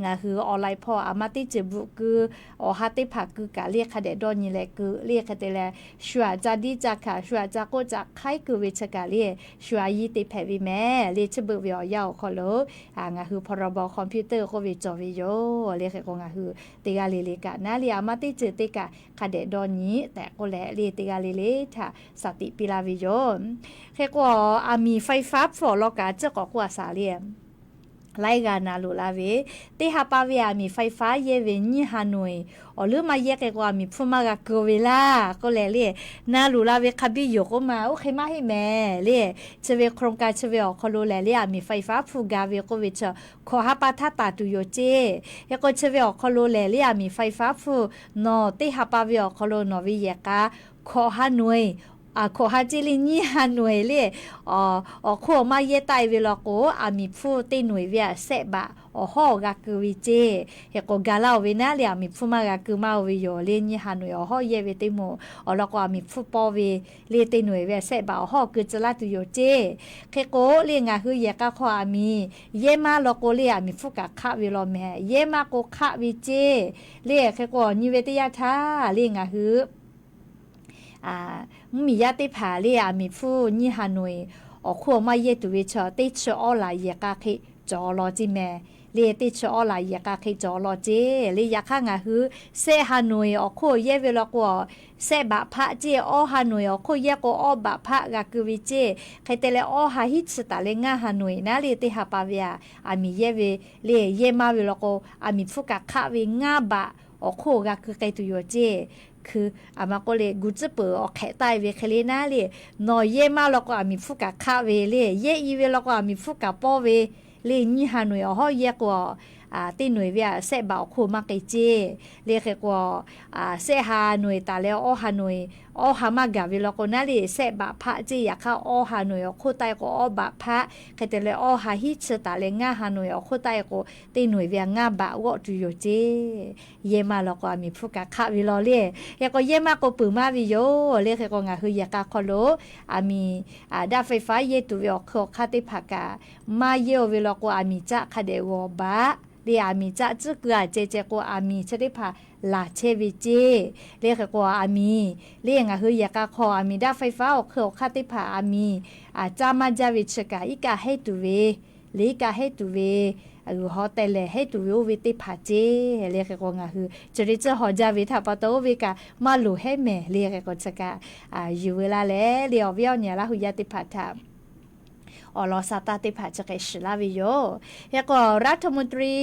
งาคือออนไลน์พ่ออามาติเจบุคืออฮัติพาคือกะเลียคาเดดอนนี่แหละคือเลียคาเตแลชัวจาดีจักค่ะชัวจักโกจักไคคือเวชกะเลียชัวยีติแพวิแม่เลียชเบวิอยาวคอโลงาคือพรบคอมพิวเตอร์โควิดจอวิโยเลียกงาคือติกาลีกะนาเลียอามาติเจติกะคาเดดอนนี้แต่ก็แลเลียติกาลีถ้าสติปิลาวิโยเฮกว่ามีไฟฟ้าฟอลกาเจ้าก็กว่าสาเลียไล่กานาลูลาเวเตหาปาเวมีไฟฟ้าเยเวนี่ฮานอยอหรือมาเยกกว่ามีพูมากาโกเวลาก็เลยเลียนาลูลาเวคาบิโยก็มาโอเคมาให้แม่เลียเชเวโครงการเชเวอคอโลแลเลียมีไฟฟ้าฟูกาเวก็เวชขอหาปาทาตาตุโยเจยก็เชเวอคอโลแลเลียมีไฟฟ้าฟูนอเตหาปาเวอคอโลนอวิเยกาขอฮานอยขอฮาจิลินี่ฮานวยเลยขอมาเยไตเวลาโกมีผู้ตีหน่วยเวียเสบะฮอกาคือวิเจเฮโกกาลาเวนะเลยมีผู้มากาคือมาวิโยเลนี่ฮานวยฮอเยเวติโมแล้วก็มีผู้ปอเวเลตีหน่วยเวียเสบะฮอคือจะลาตุโยเจเคโกเลียงาคือเยกาขอมีเยมาลโกเลียมีผู้กะคะเวลาแม่เยมาโกคะวิเจเลียเคโกนิเวติยาทาเลียงาคือมียาติผาเลียมีผู้นี่ฮานวยขวมาเยตุวิชอติชอลายเยกาคิจอลอจิแม่เลียติชอลายเยกาคิจอลอเจเลียข้างหือเซฮานวยขวเยเวลกว่าเซบะพะเจฮานวยขวเยกบะพะกาคือวิเจใครแต่ละฮาฮิตสตาเลงาฮานวยนะเลียติฮาปาเวียมีเยเวเลียเยมาเวลกมีฟุกะคะเวงาบะขวกาคือไกตุโยเจคือมาก็เลยกูจะเปิดออกแค่ใต้เวคเลน่าเลยนอเย่มาแล้วก็มีฟุกะคาเวเลยเย่อีเวแล้วก็มีฟุกะปอเวเลยนี่ฮานวยอ๋อเย่กว่าตีหน่วยเวียเสบ่าวคู่มาเกเจเรียกกว่าเสฮานวยตาแล้วฮานวยฮามากาเวลก็น่าเลยเสบะพะเจียเข้าฮานวยคู่ใต้ก็บะพะใครแต่เลยฮาฮิชตาเลงาฮานวยคู่ใต้ก็ตีหน่วยเวียงาบะวอจุโยเจเยมาแล้วก็มีฟุกะคาวิลอเลยยก็เยมาก็ปือมาวิโยเรียกก็งาคือยากาคอโลมีดาไฟฟ้าเยตุเวอคอคาติภากามาเยเวลก็มีจะคาเดวบะเรียมีจะจึกเจก็มีชดิพาลาเชวิเจเรียกก็มีเรียงคือยากาคอมีดาไฟฟ้าคอคาติภามีจามาจาวิชกาอีกาให้ตุเวลีกาให้ตุเวฮอแต่เลยให้ตุวิติพาเจเรียกก็งาคือจะได้จะหอจาวิทาปะโตวิกามาลูให้แม่เรียกก็จะกาอยู่เวลาแล้วเรียวเวียวเนี่ยละหุยติพาทา อลอซาตาติผาจะไกชิลาวิโยแล้วก็รัฐมนตรี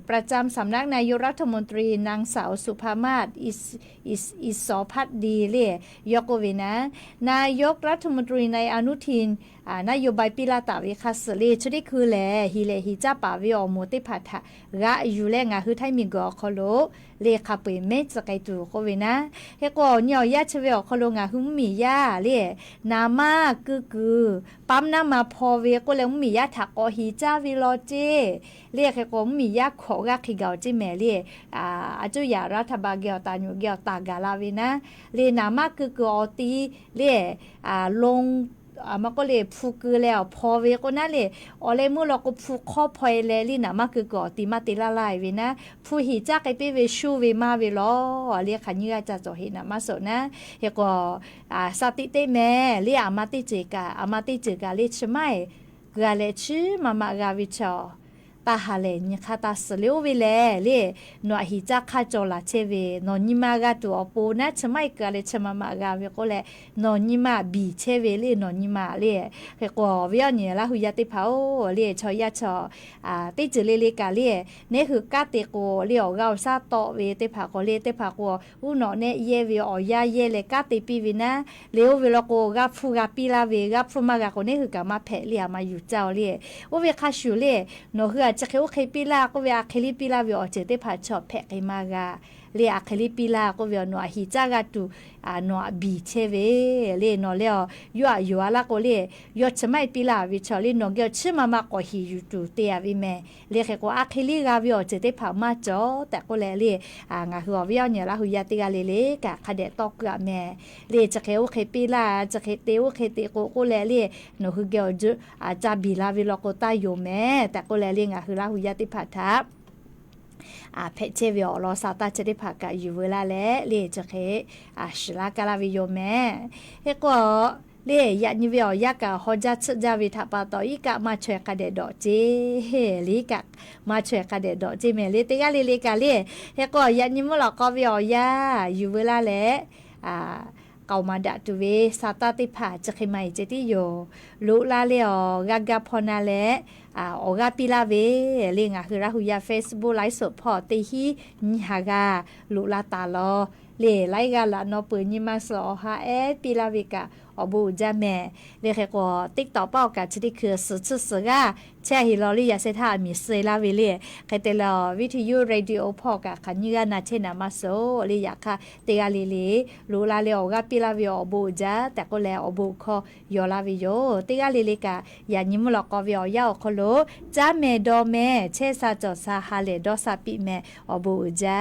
ประจำสำนักนายกรัฐมนตรีนางสาวสุภามาศอิสอพัฒดีเล่ยกเวนะนายกรัฐมนตรีในอนุทินนโยบายปิลาตาวิคัสเลชดิคือแลฮิเลฮิจ้าปาวิอโมติพัทะกะอยู่แลงาคือไทยมีกอคโลเลคาเปเมสไกตูโคเวนะเฮกอญอยาชเวอคโลงาคือมียาเลนามาคือปั๊มน้ำมาพอเวก็แล้วมียาถักอฮิจ้าวิโลเจเรียกเฮกอมียาขอกะขิกาจิแมเลอาจุยารัฐบาลเกียวตาญูเกียวตากาลาเวนะเลนามาคืออตีเลลงมันก็เลยฟูกือแล้วพอเวก็นั่นเลยอเลมูเราก็ฟูข้อพอยเลยลีนะมาคือก่อติมาติละลายเวนะฟูหิจักไอเปเวชูเวมาเวลอเรียกขันยือจะจ่อเห็นนะมาสนะเฮก็สติเตแม่เรียอามาติเจกาอามาติเจกาเลชไม่เกลือเลชื่อมามากาวิชอตาหาเลนคาตาสเลวเวเลเลนัวหิจักข้าจอลาเชเวนอนิมากาตัวปูนะชไม่เกเลชมามากาเวก็เลนอนิมาบีเชเวเลนอนิมาเลเฮกว่าเวียเนี่ยละหุยติเผาเลชอยาชอติจืเลเลกาเลเนี่ยคือกาเตโกเลอเราซาโตเวติผาโกเลติผาโกอุนอเนเยเวอยาเยเลกาเตปีวินะเลวเวลโกกาฟูกาปิลาเวกาฟูมากาโกเนี่ยคือกามาแพเลียมาอยู่เจ้าเลโอเวคาชูเลโนคือจะเขาเคยปีลาก็เวลาเคลิปีลาวิอเจเตผาชอบแพะไกมากาเรียเคลิปีลาก็เวลนัวฮิจากาตูนัวบีเชเวเรียนัวเลี้ยวยัวละก็เรียยชไม่ปีลาวิชอลีนัวเกี่ยวชิมามากก็ฮิยูตูเตียวิเมเรียกก็เคลิกาวิอเจเตผามาจ่อแต่ก็เลยงาหัววิอเนี่ยละหุยาติกาเลกะคาเดตอกกะแม่เรียจะเขาเคยปีลาจะเคยเตวเคยเตก็เลยนัวคือเกี่ยวจะจะบีลาวิลก็ตายอยู่แม่แต่ก็เลยงาคือละหุยาติผาทับเพชเจวิอลอซาตาจะได้ผักกะอยู่เวลาแล้วเลจะเคชลากาลาวิโยแม่เฮก็เลยานิวิอยากะฮอจัดจาวิทัปตออีกะมาช่วยกะเดดอเจลีกะมาช่วยกะเดดอเจแม่เลเตกะเลกะเลเฮก็ยานิมลอกวิอยาอยู่เวลาแล้วเกามาดะตุเวซาตาติผาจะเคไมเจติโยลุลาเลอกากาพอนาเลออกาปิลาเวเลงะคือราหุยา Facebook ไลฟ์สดพอติฮินิฮากาลุลาตาลอเลไลกาละนอปืนยิมาสอฮาปิลาเวกะอบูจาแม่เลขก็ติ๊กต่อเป้ากะชดิคือสุกะแช่ฮิลอลียาเซทามีเซลาเวเลใครเตลวิทยุเรดิโอพอกะขันยืนาเชนามาโซเลยาค่ะเตกาลีลุลาเลออกาปิลาเวอบูจาแต่ก็แลอบูคอยอลาวิโยเตกาลีกะยานิมลอกอวิอยาอคโลจาเมดอเมเชซาจอซาฮาเลดอซาปิเมอบูจา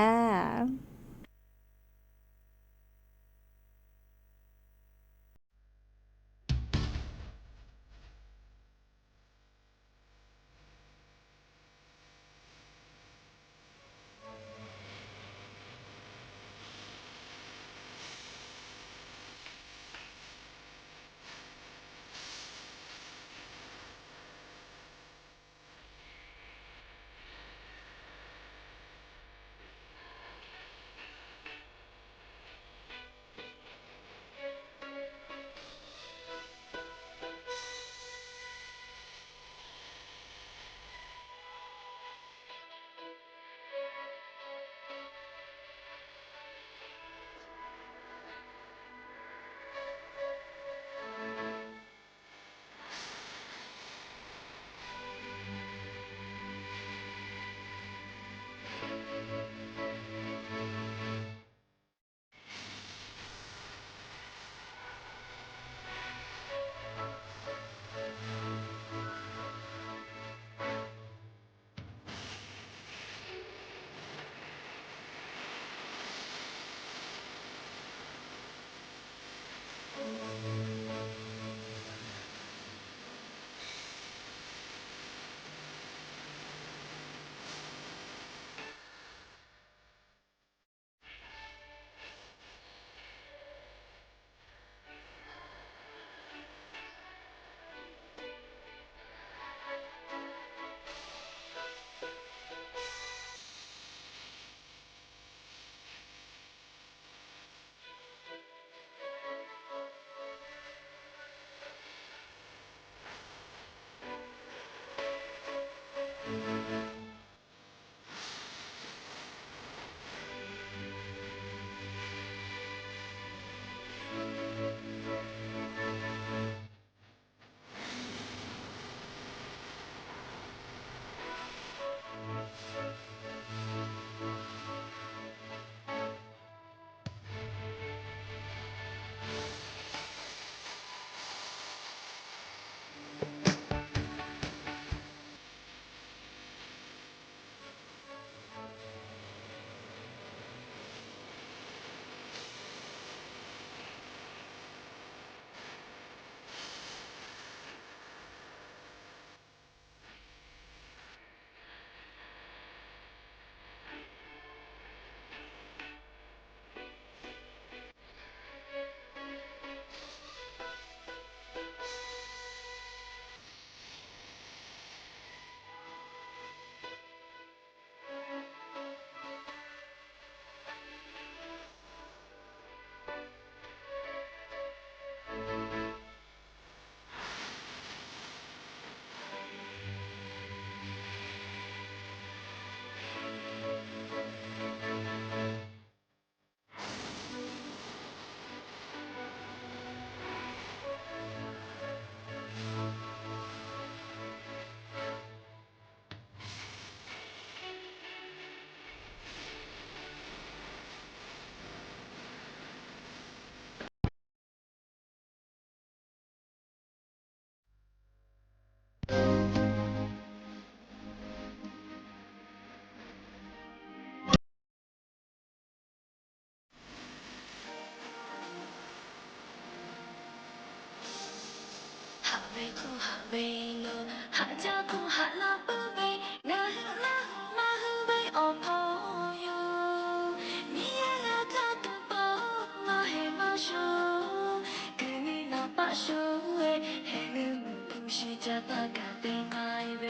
说为黑人不是假大家的爱呗，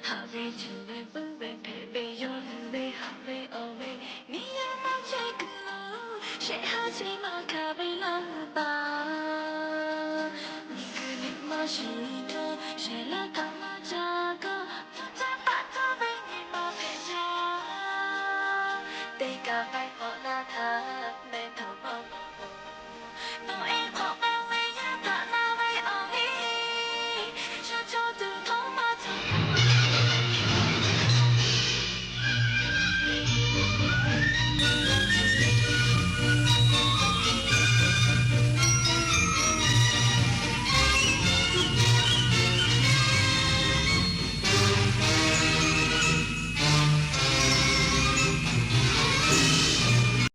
好比就为不为陪陪有为好为哦为，你要那这个路，谁好起码卡为了吧？你个你妈是头，谁来他妈加个？在把头为你妈陪着，得赶快跑那他。